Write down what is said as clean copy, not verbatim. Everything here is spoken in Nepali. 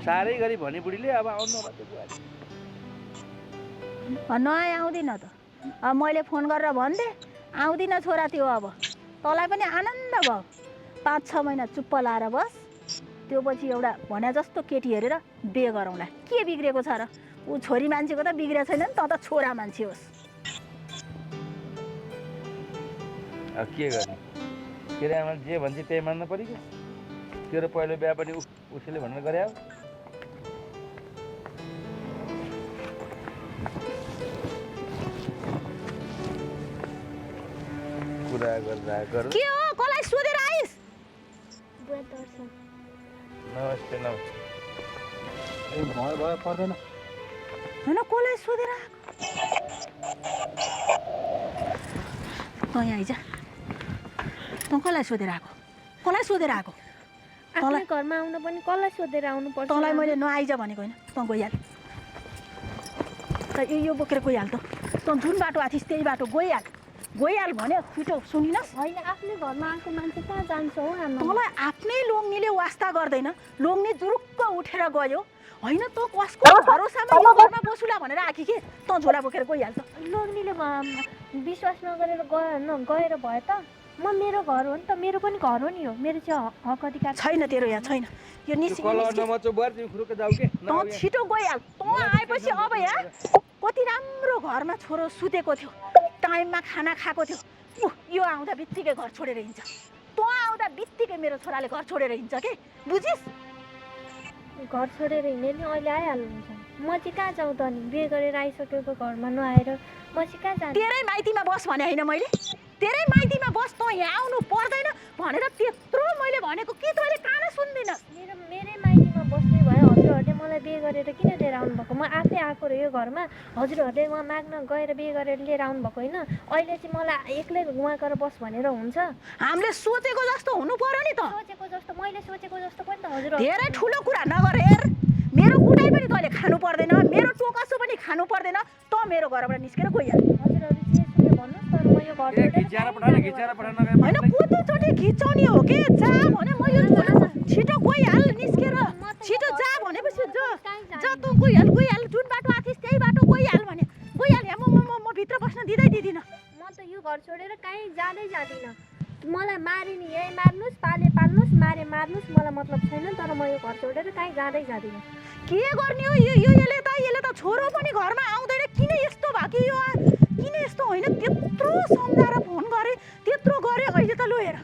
साह्रै गरी भने बुढीले अब आउनु होला त्यो बुहारी नआए आउँदिन त अब मैले फोन गरेर भनिदिएँ आउँदिन छोरा त्यो अब तँलाई पनि आनन्द भयो 5-6 महिना चुप्प लाएर बस त्यो पछि एउटा भने जस्तो केटी हेरेर बिहे गरौँला के बिग्रेको छ र ऊ छोरी मान्छेको त बिग्रेको छैन नि त त छोरा मान्छे होस् अब के गर्ने केरे आमा जे भन्छ त्यही मान्न पर्यो कि तेरो पहिलो बिहा पनि उसैले भनेर गरे हो कुरा गरेर के हो कसलाई सोधेर आइस नमस्ते नमस्ते भयो पर्दैन हैन कसलाई सोधेर आएको तँ यहाँ आइज तँ कसलाई सोधेर आएको कसलाई सोधेर आएको तँलाई घरमा आउन पनि कसलाई सोधेर आउनु पर्छ तँलाई मैले नआइज भनेको होइन तँ गइहाल त यो बोकेर गइहाल त तँ जुन बाटो आथिस् त्यही बाटो गइहाल भने छिटो सुनिनस् होइन आफ्नै घरमा आएको मान्छे कहाँ जान्छ हो आमा तँलाई आफ्नै लोग्नेले वास्ता गर्दैन लोग्ने जुरुक्क उठेर गयो होइन तँ कसको भरोसामा यो घरमा बसुला भनेर आखी के तँ झोला बोकेर गइहाल त लोग्नेले विश्वास नगरेर गएर भए त म मेरो घर हो नि त मेरो पनि घर हो नि हो मेरो चाहिँ हक अधिकार छैन तेरो यहाँ छैन यो निस्कि तँ छिटो गइहाल तँ आएपछि अब यहाँ कति राम्रो घरमा छोरो सुतेको थियो टाइममा खाना खाएको थियो यो आउँदा बित्तिकै घर छोडेर हिँड्छ तँ आउँदा बित्तिकै मेरो छोराले घर छोडेर हिँड्छ के बुझिस् घर छोडेर हिँड्ने नि अहिले आइहाल्नुहुन्छ म चाहिँ कहाँ जाउँ त नि बिहे गरेर आइसकेको घरमा नआएर म चाहिँ कहाँ जानु तेरै माइतीमा बस भने होइन मैले तेरै माइतीमा बस तँ यहाँ आउनु पर्दैन भनेर त्यत्रो मैले भनेको के तैँले कान सुन्दिनस् मेरै माइतीमा बस्ने भयो हजुरहरूले मलाई बिहे गरेर किन लिएर आउनुभएको म आफै आएको र यो घरमा हजुरहरूले उहाँ माग्न गएर बिहे गरेर लिएर आउनुभएको होइन अहिले चाहिँ मलाई एक्लै उहाँ गएर बस भनेर हुन्छ हामीले सोचेको जस्तो हुनु पर्यो नि त सोचेको जस्तो मैले सोचेको जस्तो पनि त हजुर धेरै ठुलो कुरा नगर हेर मेरो कुटाइ पनि तैँले खानु पर्दैन मेरो टोकसो पनि खानु पर्दैन तँ मेरो घरबाट निस्केर गइहाल हजुरहरू जे सुन्यो भन्नुहोस् तर म यो घर होइन कतिचोटि खिचाउने हो के जा भने म यो छिटो गइहाल निस्केर छिटो जा भनेपछि जा तँ गइहाल जुन बाटो आथिस् त्यही बाटो गइहाल भने गइहाल यहाँ म भित्र बस्न दिँदिनँ म त यो घर छोडेर कहीँ जाँदै जाँदिनँ मलाई मारे नि यही मार्नुहोस् पाले पाल्नुहोस् मारे मार्नुहोस् मलाई मतलब छैन तर म यो घर छोडेर कहीँ जाँदै जाँदिनँ के गर्ने हो यसले त छोरो पनि घरमा आउँदैन किन यस्तो भयो कि यो किन यस्तो होइन त्यत्रो सम्झाएर फोन गरेँ त्यत्रो गरेँ अहिले त लो हेर